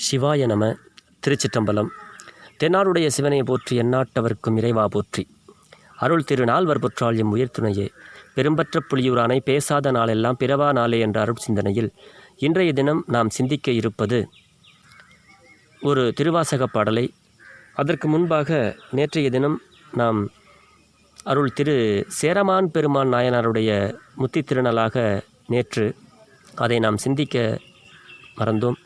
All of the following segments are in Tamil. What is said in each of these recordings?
சிவாய நம. திருச்சிற்றம்பலம். தென்னாடுடைய சிவனை போற்றி, எந்நாட்டவர்க்கும் இறைவா போற்றி. அருள் திரு நால்வர் பொற்றால் எம் உயிர்த்துணையே. பெரும்பற்ற புலியூரானை பேசாத நாளெல்லாம் பிறவா நாளே என்ற அருள் சிந்தனையில் இன்றைய தினம் நாம் சிந்திக்க இருப்பது ஒரு திருவாசக பாடலை. அதற்கு முன்பாக நேற்றைய தினம் நாம் அருள் திரு சேரமான் பெருமான் நாயனாருடைய முத்தி திருநாளாக நேற்று அதை நாம் சிந்திக்க மறந்தோம்.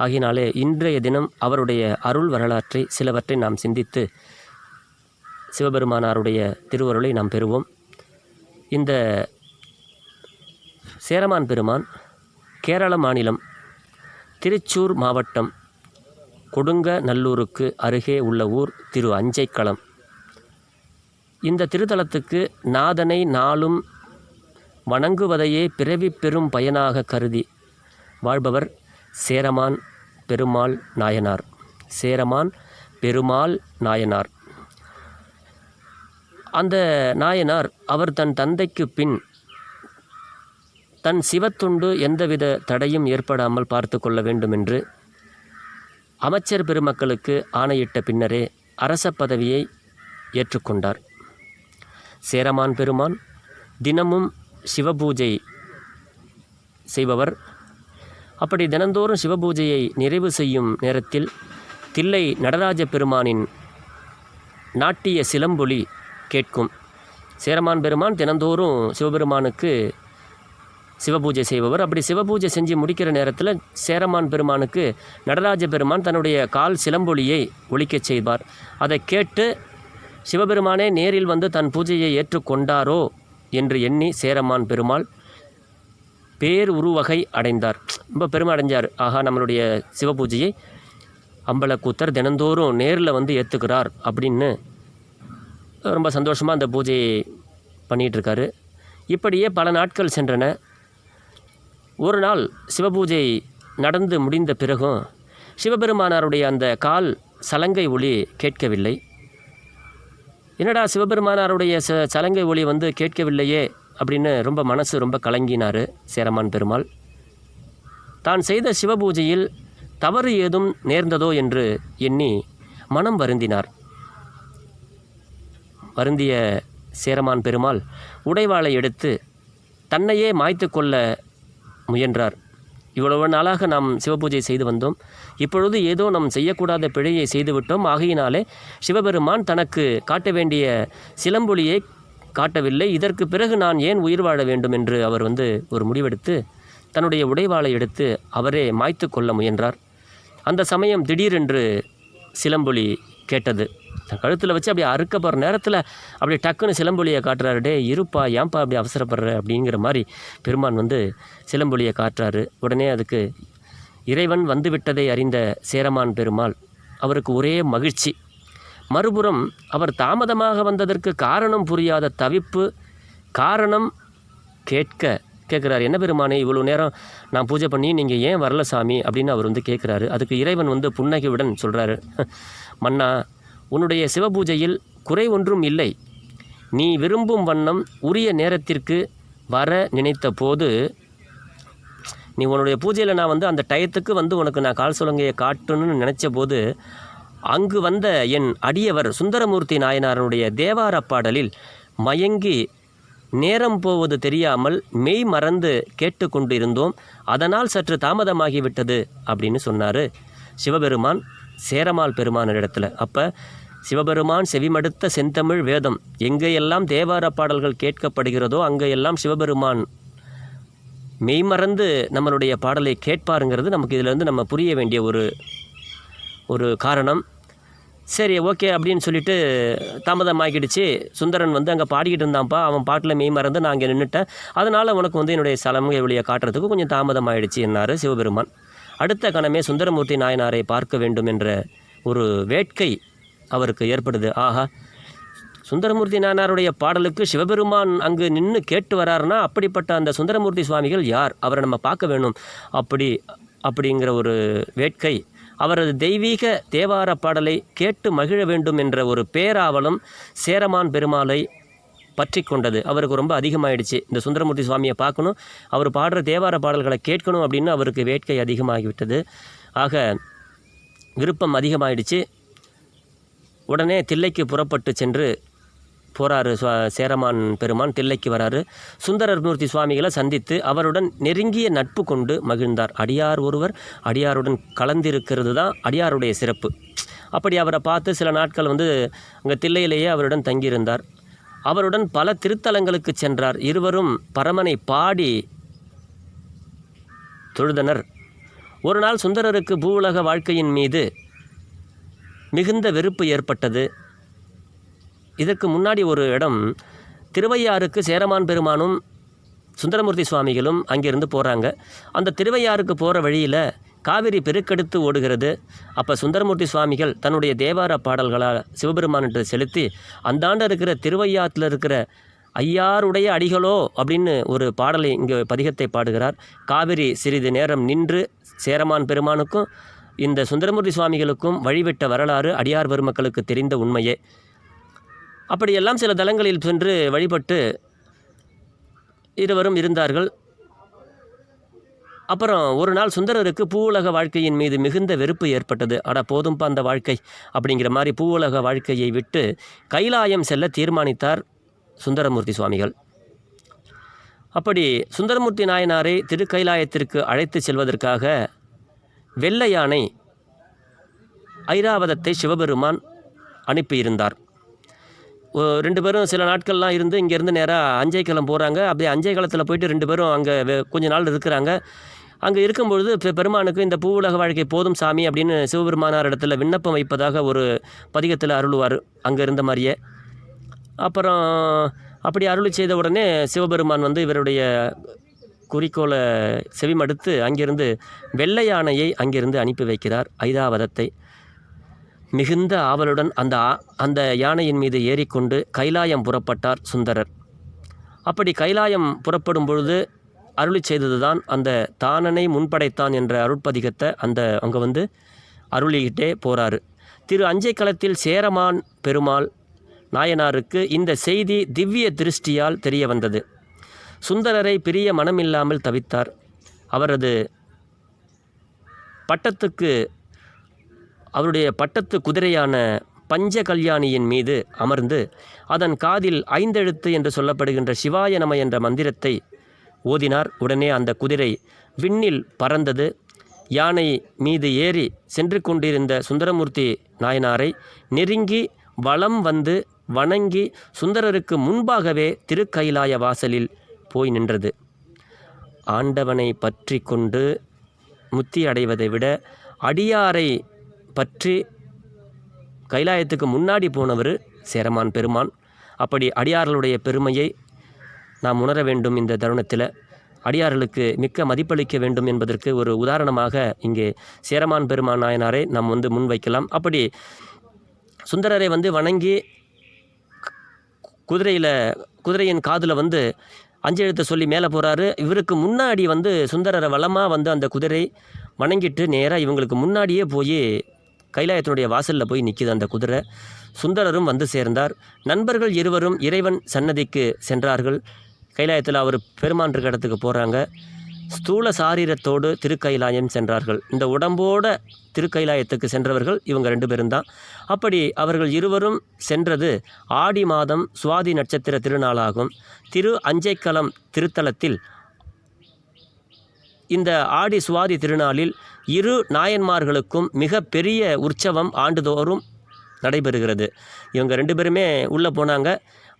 ஆகினாலே இன்றைய தினம் அவருடைய அருள் வரலாற்றை சிலவற்றை நாம் சிந்தித்து சிவபெருமானாருடைய திருவருளை நாம் பெறுவோம். இந்த சேரமான் பெருமான் கேரள மாநிலம் திருச்சூர் மாவட்டம் கொடுங்கநல்லூருக்கு அருகே உள்ள ஊர் திரு அஞ்சைக்களம். இந்த திருத்தலத்துக்கு நாதனை நாளும் வணங்குவதையே பிறவி பெரும் பயனாக கருதி வாழ்பவர் சேரமான் பெருமாள் நாயனார். சேரமான் பெருமாள் நாயனார். அந்த நாயனார் அவர் தன் தந்தைக்கு பின் தன் சிவத்தொண்டு எந்தவித தடையும் ஏற்படாமல் பார்த்து கொள்ள வேண்டுமென்று அமைச்சர் பெருமக்களுக்கு ஆணையிட்ட பின்னரே அரச பதவியை ஏற்றுக்கொண்டார். சேரமான் பெருமான் தினமும் சிவபூஜை செய்பவர். அப்படி தினந்தோறும் சிவபூஜையை நிறைவு செய்யும் நேரத்தில் தில்லை நடராஜ பெருமானின் நாட்டிய சிலம்பொலி கேட்கும். சேரமான் பெருமான் தினந்தோறும் சிவபெருமானுக்கு சிவபூஜை செய்பவர். அப்படி சிவபூஜை செஞ்சு முடிக்கிற நேரத்தில் சேரமான் பெருமானுக்கு நடராஜ பெருமான் தன்னுடைய கால் சிலம்பொலியை ஒலிக்கச் செய்வார். அதை கேட்டு சிவபெருமானே நேரில் வந்து தன் பூஜையை ஏற்றுக்கொண்டாரோ என்று எண்ணி சேரமான் பெருமாள் பேர் உருவகை அடைந்தார். ரொம்ப பெருமை அடைஞ்சார். ஆகா, நம்மளுடைய சிவபூஜையை அம்பலக்கூத்தர் தினந்தோறும் நேரில் வந்து ஏற்றுக்கிறார் அப்படின்னு ரொம்ப சந்தோஷமாக அந்த பூஜையை பண்ணிகிட்ருக்காரு. இப்படியே பல நாட்கள் சென்றன. ஒரு நாள் சிவபூஜை நடந்து முடிந்த பிறகும் சிவபெருமானாருடைய அந்த கால் சலங்கை ஒலி கேட்கவில்லை. என்னடா சிவபெருமானாருடைய சலங்கை ஒலி வந்து கேட்கவில்லையே அப்படின்னு ரொம்ப மனசு ரொம்ப கலங்கினார் சேரமான் பெருமாள். தான் செய்த சிவபூஜையில் தவறு ஏதும் நேர்ந்ததோ என்று எண்ணி மனம் வருந்தினார். வருந்திய சேரமான் பெருமாள் உடைவாளை எடுத்து தன்னையே மாய்த்து கொள்ள முயன்றார். இவ்வளவு நாளாக நாம் சிவபூஜை செய்து வந்தோம். இப்பொழுது ஏதோ நாம் செய்யக்கூடாத பிழையை செய்துவிட்டோம். ஆகையினாலே சிவபெருமான் தனக்கு காட்ட வேண்டிய சிலம்பொலியை காட்டவில்லை. இதற்கு பிறகு நான் ஏன் உயிர் வாழ வேண்டும் என்று அவர் ஒரு முடிவெடுத்து தன்னுடைய உடைவாளை எடுத்து அவரே மாய்த்து கொள்ள முயன்றார். அந்த சமயம் திடீரென்று சிலம்பொலி கேட்டது. தன் கழுத்தில் வச்சு அப்படி அறுக்க போகிற நேரத்தில் அப்படி டக்குன்னு சிலம்பொலியை காட்டுறாரு. டே இருப்பா, ஏன்பா அப்படி அவசரப்படுற அப்படிங்கிற மாதிரி பெருமான் சிலம்பொலியை காட்டுறாரு. உடனே அதுக்கு இறைவன் வந்துவிட்டதை அறிந்த சேரமான் பெருமாள் அவருக்கு ஒரே மகிழ்ச்சி. மறுபுறம் அவர் தாமதமாக வந்ததற்கு காரணம் புரியாத தவிப்பு. காரணம் கேட்குறாரு. என்ன பெருமானே, இவ்வளோ நேரம் நான் பூஜை பண்ணி நீங்கள் ஏன் வரல சாமி அப்படின்னு அவர் கேட்குறாரு. அதுக்கு இறைவன் புன்னகையுடன் சொல்கிறாரு, மன்னா, உன்னுடைய சிவபூஜையில் குறை ஒன்றும் இல்லை. நீ விரும்பும் வண்ணம் உரிய நேரத்திற்கு வர நினைத்த போது நீ உன்னுடைய பூஜையில் நான் அந்த டயத்துக்கு உனக்கு நான் கால் சுலங்கையை காட்டணும்னு நினச்ச போது அங்கு வந்த என் அடியவர் சுந்தரமூர்த்தி நாயனாருடைய தேவார பாடலில் மயங்கி நேரம் போவது தெரியாமல் மெய் மறந்து கேட்டுக்கொண்டு இருந்தோம். அதனால் சற்று தாமதமாகிவிட்டது அப்படின்னு சொன்னார் சிவபெருமான் சேரமான் பெருமானிடத்தில். அப்போ சிவபெருமான் செவிமடுத்த செந்தமிழ் வேதம் எங்கேயெல்லாம் தேவார பாடல்கள் கேட்கப்படுகிறதோ அங்கெல்லாம் சிவபெருமான் மெய்மறந்து நம்மளுடைய பாடலை கேட்பாருங்கிறது நமக்கு இதிலேருந்து நம்ம புரிய வேண்டிய ஒரு காரணம். சரி, ஓகே அப்படின்னு சொல்லிட்டு தாமதமாகிடுச்சு. சுந்தரன் அங்கே பாடிக்கிட்டு இருந்தான்ப்பா, அவன் பாட்டில் மெய் மறந்து நான் அங்கே நின்றுட்டேன். அதனால் உனக்கு என்னுடைய சலங்கை ஒளியை காட்டுறதுக்கு கொஞ்சம் தாமதமாகிடுச்சு என்னார் சிவபெருமான். அடுத்த கணமே சுந்தரமூர்த்தி நாயனாரை பார்க்க வேண்டும் என்ற ஒரு வேட்கை அவருக்கு ஏற்படுது. ஆஹா, சுந்தரமூர்த்தி நாயனாருடைய பாடலுக்கு சிவபெருமான் அங்கு நின்று கேட்டு வராருன்னா அப்படிப்பட்ட அந்த சுந்தரமூர்த்தி சுவாமிகள் யார், அவரை நம்ம பார்க்க வேணும் அப்படிங்கிற ஒரு வேட்கை, அவரது தெய்வீக தேவார பாடலை கேட்டு மகிழ வேண்டும் என்ற ஒரு பேராவலம் சேரமான் பெருமாளை பற்றி கொண்டது. அவருக்கு ரொம்ப அதிகமாகிடுச்சு. இந்த சுந்தரமூர்த்தி சுவாமியை பார்க்கணும், அவர் பாடுற தேவார பாடல்களை கேட்கணும் அப்படின்னு அவருக்கு வேட்கை அதிகமாகிவிட்டது. ஆக விருப்பம் அதிகமாயிடுச்சு. உடனே தில்லைக்கு புறப்பட்டு சென்று போகிறாரு. சேரமான் பெருமான் தில்லைக்கு வராரு. சுந்தரமூர்த்தி சுவாமிகளை சந்தித்து அவருடன் நெருங்கிய நட்பு கொண்டு மகிழ்ந்தார். அடியார் ஒருவர் அடியாருடன் கலந்திருக்கிறது தான் அடியாருடைய சிறப்பு. அப்படி அவரை பார்த்து சில நாட்கள் அங்கே தில்லையிலேயே அவருடன் தங்கியிருந்தார். அவருடன் பல திருத்தலங்களுக்கு சென்றார். இருவரும் பரமனை பாடி தொழுதனர். ஒரு நாள் சுந்தரருக்கு பூவுலக வாழ்க்கையின் மீது மிகுந்த வெறுப்பு ஏற்பட்டது. இதற்கு முன்னாடி ஒரு இடம், திருவையாறுக்கு சேரமான் பெருமானும் சுந்தரமூர்த்தி சுவாமிகளும் அங்கேருந்து போகிறாங்க. அந்த திருவையாறுக்கு போகிற வழியில் காவிரி பெருக்கெடுத்து ஓடுகிறது. அப்போ சுந்தரமூர்த்தி சுவாமிகள் தன்னுடைய தேவார பாடல்களால் சிவபெருமான்கிட்ட செலுத்தி அந்தாண்ட இருக்கிற திருவையாற்றில் இருக்கிற ஐயாருடைய அடிகளோ அப்படின்னு ஒரு பாடலை இங்கே பதிகத்தை பாடுகிறார். காவிரி சிறிது நேரம் நின்று சேரமான் பெருமானுக்கும் இந்த சுந்தரமூர்த்தி சுவாமிகளுக்கும் வழிவிட்ட வரலாறு அடியார் பெருமக்களுக்கு தெரிந்த உண்மையே. அப்படியெல்லாம் சில தலங்களில் சென்று வழிபட்டு இருவரும் இருந்தார்கள். அப்புறம் ஒரு நாள் சுந்தரருக்கு பூவுலக வாழ்க்கையின் மீது மிகுந்த வெறுப்பு ஏற்பட்டது. போதும்பா அந்த வாழ்க்கை அப்படிங்கிற மாதிரி பூவுலக வாழ்க்கையை விட்டு கைலாயம் செல்ல தீர்மானித்தார் சுந்தரமூர்த்தி சுவாமிகள். அப்படி சுந்தரமூர்த்தி நாயனாரை திருக்கைலாயத்திற்கு அழைத்து செல்வதற்காக வெள்ளை யானை ஐராவதத்தை சிவபெருமான் அனுப்பியிருந்தார். 2 பேரும் சில நாட்கள்லாம் இருந்து இங்கேருந்து நேராக அஞ்சைக்களம் போகிறாங்க. அப்படியே அஞ்சைக்களத்தில் போயிட்டு 2 பேரும் அங்கே கொஞ்ச நாள் இருக்கிறாங்க. அங்கே இருக்கும்பொழுது பெருமானுக்கு இந்த பூவுலக வாழ்க்கை போதும் சாமி அப்படின்னு சிவபெருமானார் இடத்துல விண்ணப்பம் வைப்பதாக ஒரு பதிகத்தில் அருளுவார் அங்கே இருந்த மாதிரியே. அப்புறம் அப்படி அருளி செய்த உடனே சிவபெருமான் இவருடைய குறிக்கோளை செவிமடுத்து அங்கிருந்து வெள்ளை யானையை அங்கிருந்து அனுப்பி வைக்கிறார், ஐராவதத்தை. மிகுந்த ஆவலுடன் அந்த யானையின் மீது ஏறிக்கொண்டு கைலாயம் புறப்பட்டார் சுந்தரர். அப்படி கைலாயம் புறப்படும் பொழுது அருளி செய்தது தான் அந்த தானனை முன்படைத்தான் என்ற அருட்பதிகத்தை அங்கே அருளிக்கிட்டே போகிறாரு. திரு அஞ்சைக்களத்தில் சேரமான் பெருமாள் நாயனாருக்கு இந்த செய்தி திவ்ய திருஷ்டியால் தெரிய வந்தது. சுந்தரரை பிரிய மனமில்லாமல் தவித்தார். அவரது அவருடைய பட்டத்து குதிரையான பஞ்ச கல்யாணியின் மீது அமர்ந்து அதன் காதில் 5 எழுத்து என்று சொல்லப்படுகின்ற சிவாய நம என்ற மந்திரத்தை ஓதினார். உடனே அந்த குதிரை விண்ணில் பறந்தது. யானை மீது ஏறி சென்று கொண்டிருந்த சுந்தரமூர்த்தி நாயனாரை நெருங்கி வலம் வந்து வணங்கி சுந்தரருக்கு முன்பாகவே திருக்கைலாய வாசலில் போய் நின்றது. ஆண்டவனை பற்றி கொண்டு முத்தி அடைவதை விட அடியாரை பற்றி கைலாயத்துக்கு முன்னாடி போனவர் சேரமான் பெருமான். அப்படி அடியார்களுடைய பெருமையை நாம் உணர வேண்டும். இந்த தருணத்தில் அடியார்களுக்கு மிக்க மதிப்பளிக்க வேண்டும் என்பதற்கு ஒரு உதாரணமாக இங்கே சேரமான் பெருமான் நாயனாரை நாம் முன்வைக்கலாம். அப்படி சுந்தரரை வணங்கி குதிரையின் காதில் 5 எழுத்தை சொல்லி மேலே போகிறாரு. இவருக்கு முன்னாடி சுந்தரரை வளமாக அந்த குதிரை வணங்கிட்டு நேராக இவங்களுக்கு முன்னாடியே போய் கைலாயத்தினுடைய வாசலில் போய் நிற்கிது அந்த குதிரை. சுந்தரரும் சேர்ந்தார். நண்பர்கள் இருவரும் இறைவன் சன்னதிக்கு சென்றார்கள். கைலாயத்தில் அவர் பெருமான் இருக்க இடத்துக்கு போகிறாங்க. ஸ்தூல சாரீரத்தோடு திருக்கைலாயம் சென்றார்கள். இந்த உடம்போட திருக்கைலாயத்துக்கு சென்றவர்கள் இவங்க 2 பேரும் தான். அப்படி அவர்கள் இருவரும் சென்றது ஆடி மாதம் சுவாதி நட்சத்திர திருநாளாகும். திரு அஞ்சைக்களம் திருத்தலத்தில் இந்த ஆடி சுவாதி திருநாளில் 2 நாயன்மார்களுக்கும் மிக பெரிய உற்சவம் ஆண்டுதோறும் நடைபெறுகிறது. இவங்க 2 பேருமே உள்ளே போனாங்க.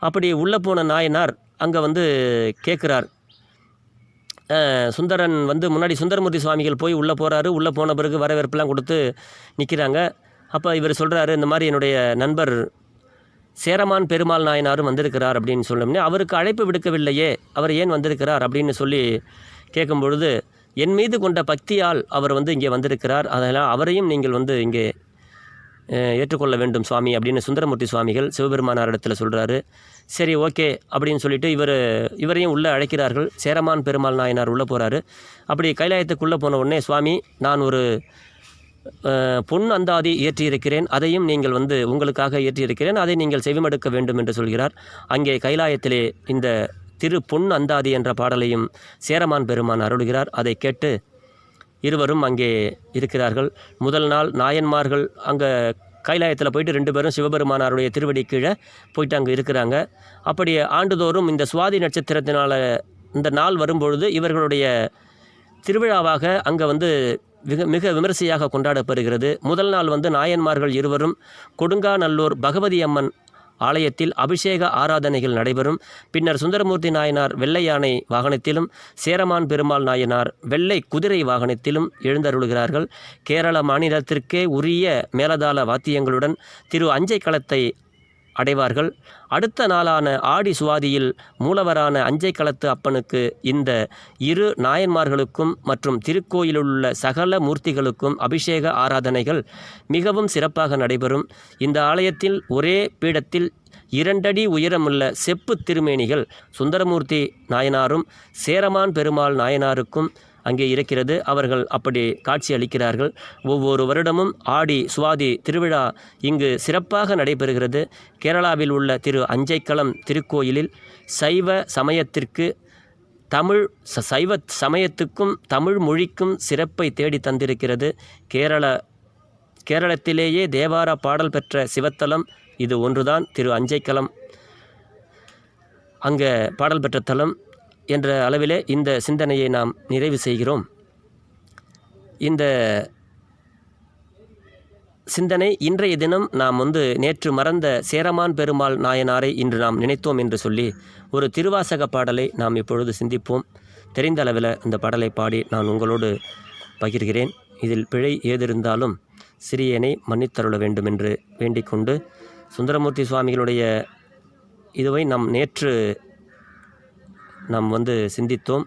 அப்படி உள்ளே போன நாயனார் அங்கே கேட்குறார். சுந்தரன் முன்னாடி சுந்தரமூர்த்தி சுவாமிகள் போய் உள்ளே போகிறாரு. உள்ளே போன பிறகு வரவேற்பெல்லாம் கொடுத்து நிற்கிறாங்க. அப்போ இவர் சொல்கிறாரு, இந்த மாதிரி என்னுடைய நண்பர் சேரமான் பெருமாள் நாயனாரும் வந்திருக்கிறார் அப்படின்னு சொன்னோம்னே, அவருக்கு அழைப்பு விடுக்கவில்லையே, அவர் ஏன் வந்திருக்கிறார் அப்படின்னு சொல்லி கேட்கும் பொழுது, என் மீது கொண்ட பக்தியால் அவர் இங்கே வந்திருக்கிறார், அதனால் அவரையும் நீங்கள் இங்கே ஏற்றுக்கொள்ள வேண்டும் சுவாமி அப்படின்னு சுந்தரமூர்த்தி சுவாமிகள் சிவபெருமானார் இடத்துல சொல்கிறாரு. சரி, ஓகே அப்படின்னு சொல்லிட்டு இவரையும் உள்ளே அழைக்கிறார்கள். சேரமான் பெருமாள் நாயனார் உள்ளே போகிறாரு. அப்படி கைலாயத்துக்குள்ளே போன உடனே, சுவாமி, நான் ஒரு பொன் அந்தாதி ஏற்றியிருக்கிறேன், அதையும் நீங்கள் உங்களுக்காக ஏற்றியிருக்கிறேன், அதை நீங்கள் செவிமடுக்க வேண்டும் என்று சொல்கிறார். அங்கே கைலாயத்திலே இந்த திரு பொன் அந்தாதி என்ற பாடலையும் சேரமான் பெருமான் அருளுகிறார். அதை கேட்டு இருவரும் அங்கே இருக்கிறார்கள். முதல் நாள் நாயன்மார்கள் அங்கே கைலாயத்தில் போயிட்டு 2 பேரும் சிவபெருமானாருடைய திருவடி கீழே போயிட்டு அங்கே இருக்கிறாங்க. அப்படி ஆண்டுதோறும் இந்த சுவாதி நட்சத்திரத்தினால் இந்த நாள் வரும்பொழுது இவர்களுடைய திருவிழாவாக அங்கே மிக விமரிசையாக கொண்டாடப்படுகிறது. முதல் நாள் நாயன்மார்கள் இருவரும் கொடுங்காநல்லூர் பகவதி அம்மன் ஆலயத்தில் அபிஷேக ஆராதனைகள் நடைபெறும். பின்னர் சுந்தரமூர்த்தி நாயனார் வெள்ளை யானை வாகனத்திலும், சேரமான் பெருமாள் நாயனார் வெள்ளை குதிரை வாகனத்திலும் எழுந்தருளுகிறார்கள். கேரள மாநிலத்திற்கே உரிய மேலதாள வாத்தியங்களுடன் திரு அஞ்சை களத்தை அடைவார்கள். அடுத்த நாளான ஆடி சுவாதியில் மூலவரான அஞ்சை களத்து அப்பனுக்கு இந்த இரு நாயன்மார்களுக்கும் மற்றும் திருக்கோயிலுள்ள சகல மூர்த்திகளுக்கும் அபிஷேக ஆராதனைகள் மிகவும் சிறப்பாக நடைபெறும். இந்த ஆலயத்தில் ஒரே பீடத்தில் 2 அடி உயரமுள்ள செப்பு திருமேனிகள் சுந்தரமூர்த்தி நாயனாரும் சேரமான் பெருமாள் நாயனாருக்கும் அங்கே இருக்கிறது. அவர்கள் அப்படி காட்சி அளிக்கிறார்கள். ஒவ்வொரு வருடமும் ஆடி சுவாதி திருவிழா இங்கு சிறப்பாக நடைபெறுகிறது. கேரளாவில் உள்ள திரு அஞ்சைக்களம் திருக்கோயிலில் சைவ சமயத்துக்கும் தமிழ் மொழிக்கும் சிறப்பை தேடி தந்திருக்கிறது. கேரளத்திலேயே தேவார பாடல் பெற்ற சிவத்தலம் இது ஒன்றுதான். திரு அஞ்சைக்களம் அங்கே பாடல் பெற்ற தலம் என்ற அளவிலே இந்த சிந்தனையை நாம் நிறைவு செய்கிறோம். இந்த சிந்தனை இன்றைய தினம் நாம் நேற்று மறந்த சேரமான் பெருமாள் நாயனாரை இன்று நாம் நினைத்தோம் என்று சொல்லி ஒரு திருவாசக பாடலை நாம் இப்பொழுது சிந்திப்போம். தெரிந்த அளவில் அந்த பாடலை பாடி நான் உங்களோடு பகிர்கிறேன். இதில் பிழை ஏதிருந்தாலும் சிறியனை மன்னித்தருள வேண்டும் என்று வேண்டிக் கொண்டு, சுந்தரமூர்த்தி சுவாமிகளுடைய இதுவை நேற்று நாம் சிந்தித்தோம்.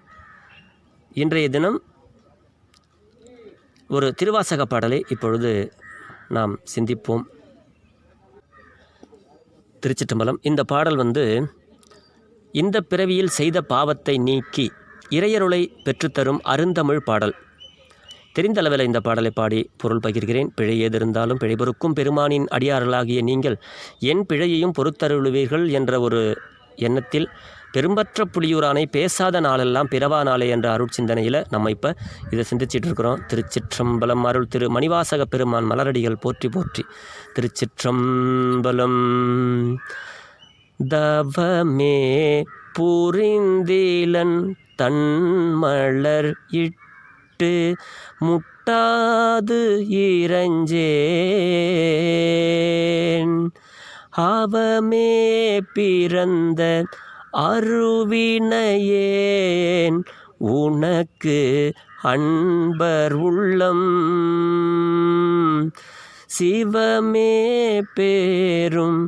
இன்றைய தினம் ஒரு திருவாசக பாடலை இப்பொழுது நாம் சிந்திப்போம். திருச்சிற்றம்பலம். இந்த பாடல் இந்த பிறவியில் செய்த பாவத்தை நீக்கி இறையருளை பெற்றுத்தரும் அருந்தமிழ் பாடல். தெரிந்தளவில் இந்த பாடலை பாடி பொருள் பகிர்கிறேன். பிழை ஏதிருந்தாலும் பிழை பொறுக்கும் பெருமானின் அடியார்களாகிய நீங்கள் என் பிழையையும் பொறுத்தருளுவீர்கள் என்ற ஒரு எண்ணத்தில் பெரும்பற்ற புலியூரானை பேசாத நாளெல்லாம் பிறவா நாளே என்ற அருட்சிந்தனையில் நம்ம இப்போ இதை சிந்திச்சிட்டு இருக்கிறோம். திருச்சிற்றம்பலம். அருள் திரு மணிவாசக பெருமான் மலரடிகள் போற்றி போற்றி. திருச்சிற்றம்பலம். தவமே புரிந்திலன் தன்மலர் இட்டு முட்டாது இறைஞ்சேன் அவமே பிறந்த அருவினையேன் உனக்கு அன்பர் உள்ளம் சிவமே பேரும்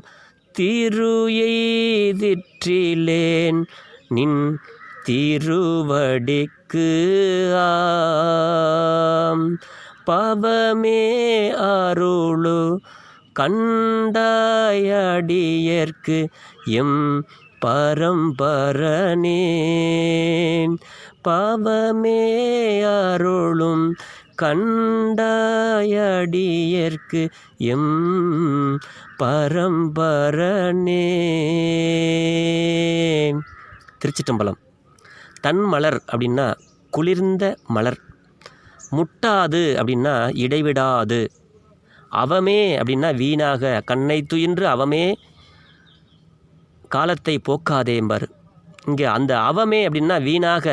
திரு எய்திற்றிலேன் நின் திருவடிக்கு பவமே அருளு கண்டாயடியர்க்கு எம் பரம்பரனே பவமே அருளும் கண்டாயடியர்க்கு எம் பரம்பரனே. திருச்சிற்றம்பலம். தன்மலர் அப்படின்னா குளிர்ந்த மலர், முட்டாது அப்படின்னா இடைவிடாது, அவமே அப்படின்னா வீணாக, கண்ணை துயின்று அவமே காலத்தை போக்காதே என்பார். இங்கே அந்த அவமே அப்படின்னா வீணாக,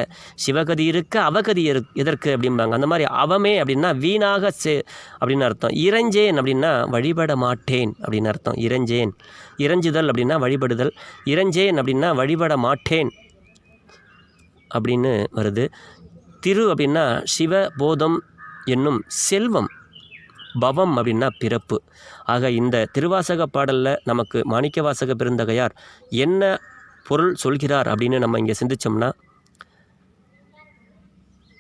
சிவகதி இருக்க அவகதி எதற்கு அப்படிம்பாங்க. அந்த மாதிரி அவமே அப்படின்னா வீணாக அப்படின்னு அர்த்தம். இறைஞ்சேன் அப்படின்னா வழிபட மாட்டேன் அப்படின்னு அர்த்தம். இறைஞ்சேன், இறைஞ்சுதல் அப்படின்னா வழிபடுதல். இறைஞ்சேன் அப்படின்னா வழிபட மாட்டேன் அப்படின்னு வருது. திரு அப்படின்னா சிவபோதம் என்னும் செல்வம், பவம் அப்படின்னா பிறப்பு. ஆக இந்த திருவாசக பாடலில் நமக்கு மாணிக்கவாசக பெருந்தகையார் என்ன பொருள் சொல்கிறார் அப்படின்னு நம்ம இங்கே சிந்திச்சோம்னா,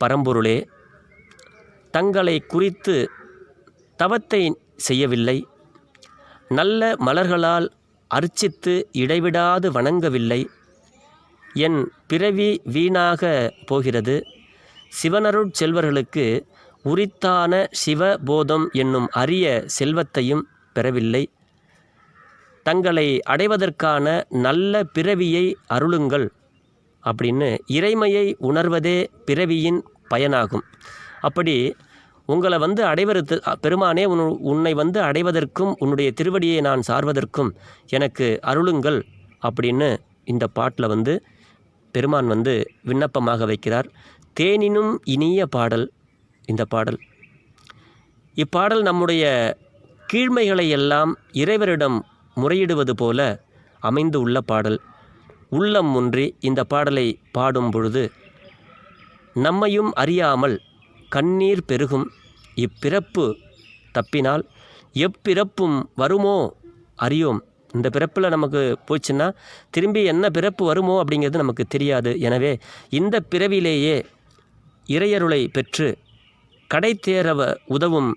பரம்பொருளே தங்களை குறித்து தவத்தை செய்யவில்லை, நல்ல மலர்களால் அர்ச்சித்து இடைவிடாது வணங்கவில்லை, என் பிறவி வீணாக போகிறது, சிவனருட் செல்வர்களுக்கு உரித்தான சிவபோதம் என்னும் அரிய செல்வத்தையும் பெறவில்லை, தங்களை அடைவதற்கான நல்ல பிறவியை அருளுங்கள் அப்படின்னு இறைமையை உணர்வதே பிறவியின் பயனாகும். அப்படி உங்களை வந்து அடைவதற்கு பெருமானே உன்னை வந்து அடைவதற்கும் உன்னுடைய திருவடியை நான் சார்வதற்கும் எனக்கு அருளுங்கள் அப்படின்னு இந்த பாட்டில் வந்து பெருமான் வந்து விண்ணப்பமாக வைக்கிறார். தேனினும் இனிய பாடல் இந்த பாடல். இப்பாடல் நம்முடைய கீழ்மைகளை எல்லாம் இறைவரிடம் முறையிடுவது போல அமைந்து உள்ள பாடல். உள்ளம் ஒன்றி இந்த பாடலை பாடும் பொழுது நம்மையும் அறியாமல் கண்ணீர் பெருகும். இப்பிறப்பு தப்பினால் எப்பிறப்பும் வருமோ அறியோம். இந்த பிறப்பில் நமக்கு போச்சுன்னா திரும்பி என்ன பிறப்பு வருமோ அப்படிங்கிறது நமக்கு தெரியாது. எனவே இந்த பிறவிலேயே இறையருளை பெற்று கடை தேரவ உதவும்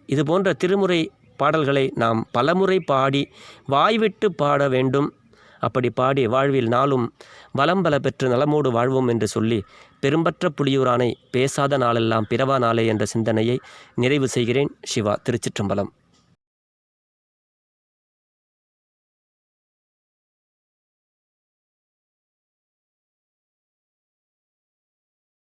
இது போன்ற திருமுறை பாடல்களை நாம் பலமுறை பாடி வாய்விட்டு பாட வேண்டும். அப்படி பாடி வாழ்வில் நாளும் வளம் பல பெற்று நலமோடு வாழ்வோம் என்று சொல்லி பெரும்பற்ற புலியூரானை பேசாத நாளெல்லாம் பிறவா நாளே என்ற சிந்தனையை நிறைவு செய்கிறேன். சிவா. திருச்சிற்றம்பலம்.